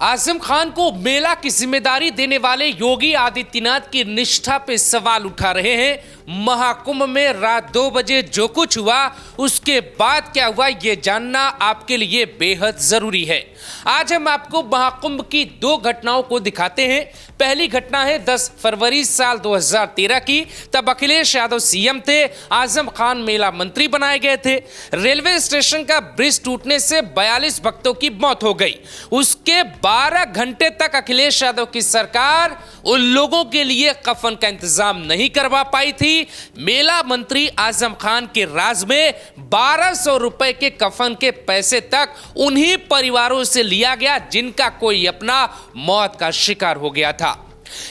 आजम खान को मेला की जिम्मेदारी देने वाले योगी आदित्यनाथ की निष्ठा पे सवाल उठा रहे हैं। महाकुंभ में रात 2 बजे जो कुछ हुआ उसके बाद क्या हुआ ये जानना आपके लिए बेहद जरूरी है। आज हम आपको महाकुंभ की 2 घटनाओं को दिखाते हैं। पहली घटना है 10 फरवरी साल 2013 की। तब अखिलेश यादव सीएम थे, आजम खान मेला मंत्री बनाए गए थे। रेलवे स्टेशन का ब्रिज टूटने से 42 भक्तों की मौत हो गई। उसके 12 घंटे तक अखिलेश यादव की सरकार उन लोगों के लिए कफन का इंतजाम नहीं करवा पाई थी। मेला मंत्री आजम खान के राज में 1200 रुपए के कफन के पैसे तक उन्हीं परिवारों से लिया गया जिनका कोई अपना मौत का शिकार हो गया था।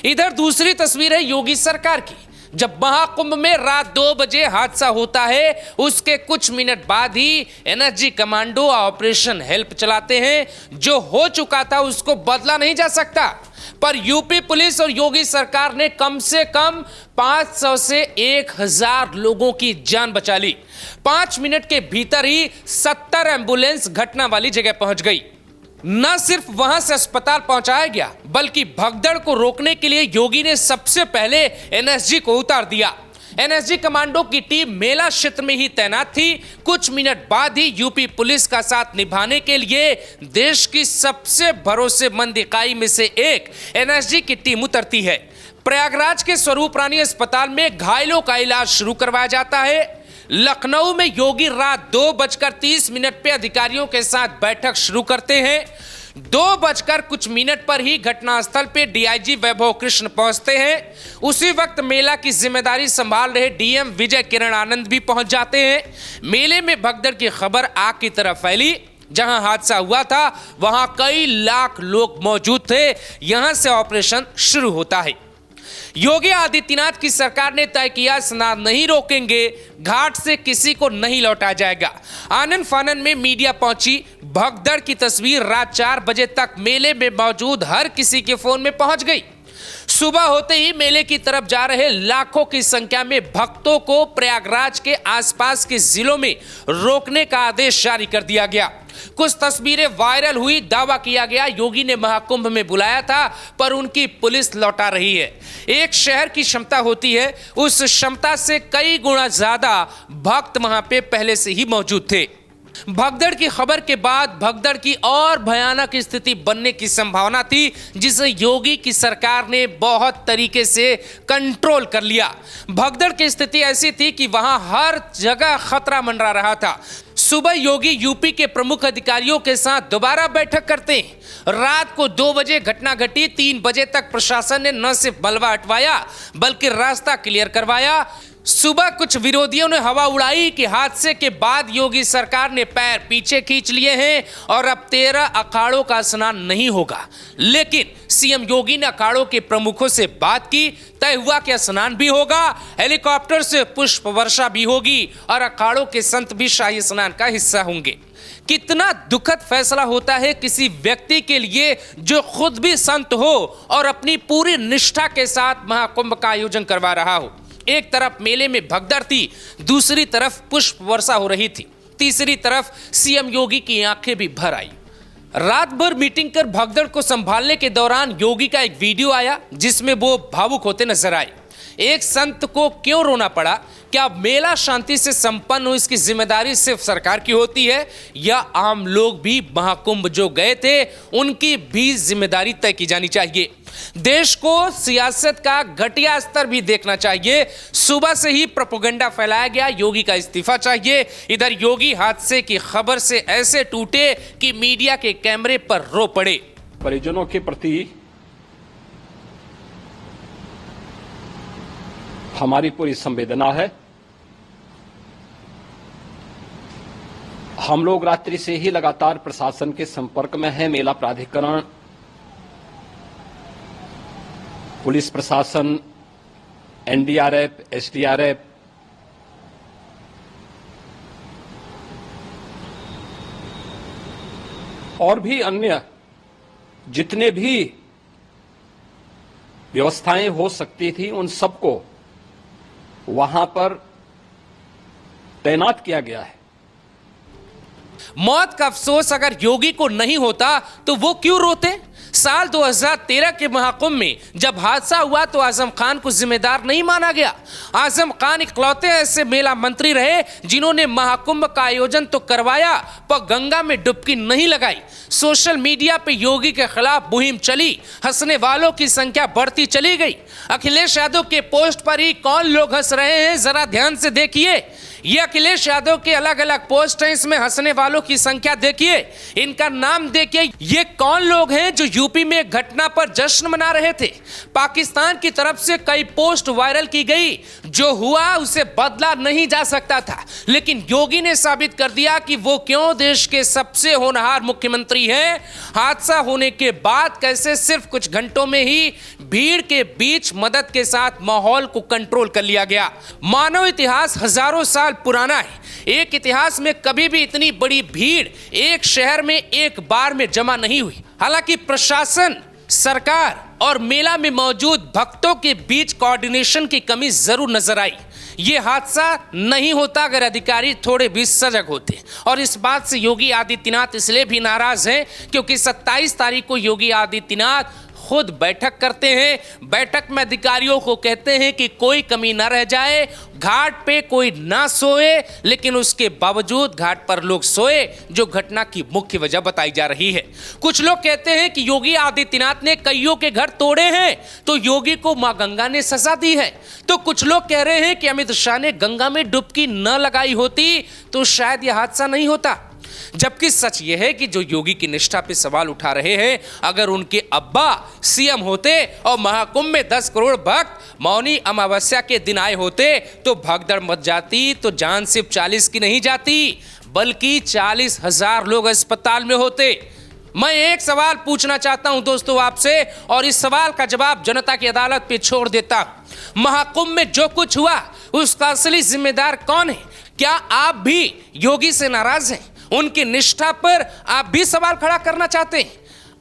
इधर दूसरी तस्वीर है योगी सरकार की। जब महाकुंभ में रात 2 बजे हादसा होता है उसके कुछ मिनट बाद ही एनर्जी कमांडो ऑपरेशन हेल्प चलाते हैं। जो हो चुका था उसको बदला नहीं जा सकता, पर यूपी पुलिस और योगी सरकार ने कम से कम 500 से 1000 लोगों की जान बचा ली। 5 मिनट के भीतर ही 70 एम्बुलेंस घटना वाली जगह पहुंच गई। न सिर्फ वहां से अस्पताल पहुंचाया गया बल्कि भगदड़ को रोकने के लिए योगी ने सबसे पहले एनएसजी को उतार दिया। एनएसजी कमांडो की टीम मेला क्षेत्र में ही तैनात थी। कुछ मिनट बाद ही यूपी पुलिस का साथ निभाने के लिए देश की सबसे भरोसेमंद इकाई में से एक एनएसजी की टीम उतरती है। प्रयागराज के स्वरूप रानी अस्पताल में घायलों का इलाज शुरू करवाया जाता है। लखनऊ में योगी रात 2:30 पे अधिकारियों के साथ बैठक शुरू करते हैं। 2:00 पर ही घटनास्थल पे डीआईजी वैभव कृष्ण पहुंचते हैं। उसी वक्त मेला की जिम्मेदारी संभाल रहे डीएम विजय किरण आनंद भी पहुंच जाते हैं। मेले में भगदड़ की खबर आग की तरह फैली। जहां हादसा हुआ था वहां कई लाख लोग मौजूद थे। यहां से ऑपरेशन शुरू होता है। योगी आदित्यनाथ की सरकार ने तय किया स्नान नहीं रोकेंगे, घाट से किसी को नहीं लौटाया जाएगा। आनन फानन में मीडिया पहुंची। भगदड़ की तस्वीर रात 4 बजे तक मेले में मौजूद हर किसी के फोन में पहुंच गई। सुबह होते ही मेले की तरफ जा रहे लाखों की संख्या में भक्तों को प्रयागराज के आसपास के जिलों में रोकने का आदेश जारी कर दिया गया। कुछ तस्वीरें वायरल हुई। दावा किया गया योगी ने महाकुंभ में बुलाया था पर उनकी पुलिस लौटा रही है। एक शहर की क्षमता होती है, उस क्षमता से कई गुना ज्यादा भक्त वहां पे पहले से ही मौजूद थे। भगदड़ की खबर के बाद भगदड़ की और भयानक स्थिति बनने की संभावना थी, जिसे योगी की सरकार ने बहुत तरीके से कंट्रोल कर लिया। भगदड़ की स्थिति ऐसी थी कि वहां हर जगह खतरा मंडरा रहा था। सुबह योगी यूपी के प्रमुख अधिकारियों के साथ दोबारा बैठक करते हैं। रात को 2 बजे घटना घटी। 3 बजे तक प्रशासन ने न सिर्फ मलबा हटवाया बल्कि रास्ता क्लियर करवाया। सुबह कुछ विरोधियों ने हवा उड़ाई कि हादसे के बाद योगी सरकार ने पैर पीछे खींच लिए हैं और अब 13 अखाड़ों का स्नान नहीं होगा। लेकिन सीएम योगी ने अखाड़ों के प्रमुखों से बात की। तय हुआ कि स्नान भी होगा, हेलीकॉप्टर से पुष्प वर्षा भी होगी और अखाड़ों के संत भी शाही स्नान का हिस्सा होंगे। कितना दुखद फैसला होता है किसी व्यक्ति के लिए जो खुद भी संत हो और अपनी पूरी निष्ठा के साथ महाकुंभ का आयोजन करवा रहा हो। एक तरफ मेले में भगदड़ थी, दूसरी तरफ पुष्प वर्षा हो रही थी, तीसरी तरफ सीएम योगी की आंखें भी भर आई। रात भर मीटिंग कर भगदड़ को संभालने के दौरान योगी का एक वीडियो आया जिसमें वो भावुक होते नजर आए। एक संत को क्यों रोना पड़ा? क्या मेला शांति से संपन्न हो इसकी जिम्मेदारी सिर्फ सरकार की होती है या आम लोग भी महाकुंभ जो गए थे उनकी भी जिम्मेदारी तय की जानी चाहिए? देश को सियासत का घटिया स्तर भी देखना चाहिए। सुबह से ही प्रोपेगेंडा फैलाया गया योगी का इस्तीफा चाहिए। इधर योगी हादसे की खबर से ऐसे टूटे कि मीडिया के कैमरे पर रो पड़े। परिजनों के प्रति हमारी पूरी संवेदना है। हम लोग रात्रि से ही लगातार प्रशासन के संपर्क में हैं। मेला प्राधिकरण, पुलिस प्रशासन, एनडीआरएफ, एसडीआरएफ, और भी अन्य जितने भी व्यवस्थाएं हो सकती थी उन सबको वहां पर तैनात किया गया है। मौत का अफसोस अगर योगी को नहीं होता तो वो क्यों रोते? साल 2013 के महाकुंभ में जब हादसा हुआ तो आजम खान को जिम्मेदार नहीं माना गया। आजम खान इकलौते ऐसे मेला मंत्री रहे जिन्होंने महाकुंभ का आयोजन तो करवाया पर गंगा में डुबकी नहीं लगाई। सोशल मीडिया पे योगी के खिलाफ मुहिम चली, हंसने वालों की संख्या बढ़ती चली गई। अखिलेश यादव के पोस्ट पर ही कौन लोग हंस रहे हैं, जरा ध्यान से देखिए। ये अखिलेश यादव के अलग अलग पोस्ट हैं, इसमें हंसने वालों की संख्या देखिए, इनका नाम देखिए। ये कौन लोग हैं जो यूपी में एक घटना पर जश्न मना रहे थे। पाकिस्तान की तरफ से कई पोस्ट वायरल की गई, जो हुआ उसे बदला नहीं जा सकता था, लेकिन योगी ने साबित कर दिया कि वो क्यों देश के सबसे होनहार मुख्यमंत्री हैं। हादसा होने के बाद कैसे सिर्फ कुछ घंटों में ही भीड़ के बीच मदद के साथ माहौल को कंट्रोल कर लिया गया। मानव इतिहास हजारों साल पुराना है। एक इतिहास में कभी भी इतनी बड़ी भीड़ एक शहर में एक बार में जमा नहीं हुई। हालांकि प्रशासन, सरकार और मेला में मौजूद भक्तों के बीच कोऑर्डिनेशन की कमी जरूर नजर आई। ये हादसा नहीं होता अगर अधिकारी थोड़े भी सजग होते। और इस बात से योगी आदित्यनाथ इसलिए भी नाराज हैं क्योंकि 27 तारीख को योगी आदित्यनाथ खुद बैठक करते हैं। बैठक में अधिकारियों को कहते हैं कि कोई कमी ना रह जाए, घाट पे कोई ना सोए, लेकिन उसके बावजूद घाट पर लोग सोए, जो घटना की मुख्य वजह बताई जा रही है। कुछ लोग कहते हैं कि योगी आदित्यनाथ ने कईयों के घर तोड़े हैं तो योगी को मां गंगा ने सजा दी है। तो कुछ लोग कह रहे हैं कि अमित शाह ने गंगा में डुबकी न लगाई होती तो शायद यह हादसा नहीं होता। जबकि सच यह है कि जो योगी की निष्ठा पे सवाल उठा रहे हैं, अगर उनके अब्बा सीएम होते और महाकुंभ में 10 करोड़ भक्त मौनी अमावस्या के दिन आए होते तो भगदड़ मच जाती। तो जान सिर्फ 40 की नहीं जाती बल्कि 40,000 लोग अस्पताल में होते। मैं एक सवाल पूछना चाहता हूं दोस्तों आपसे, और इस सवाल का जवाब जनता की अदालत पे छोड़ देता हूं। महाकुंभ में जो कुछ हुआ उसका असली जिम्मेदार कौन है? क्या आप भी योगी से नाराज हैं? उनकी निष्ठा पर आप भी सवाल खड़ा करना चाहते हैं?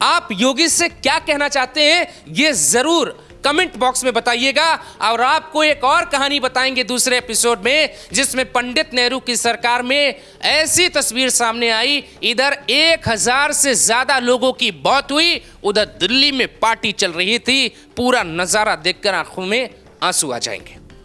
आप योगी से क्या कहना चाहते हैं ये जरूर कमेंट बॉक्स में बताइएगा। और आपको एक और कहानी बताएंगे दूसरे एपिसोड में, जिसमें पंडित नेहरू की सरकार में ऐसी तस्वीर सामने आई, इधर 1000 से ज्यादा लोगों की मौत हुई, उधर दिल्ली में पार्टी चल रही थी। पूरा नजारा देखकर आंखों में आंसू आ जाएंगे।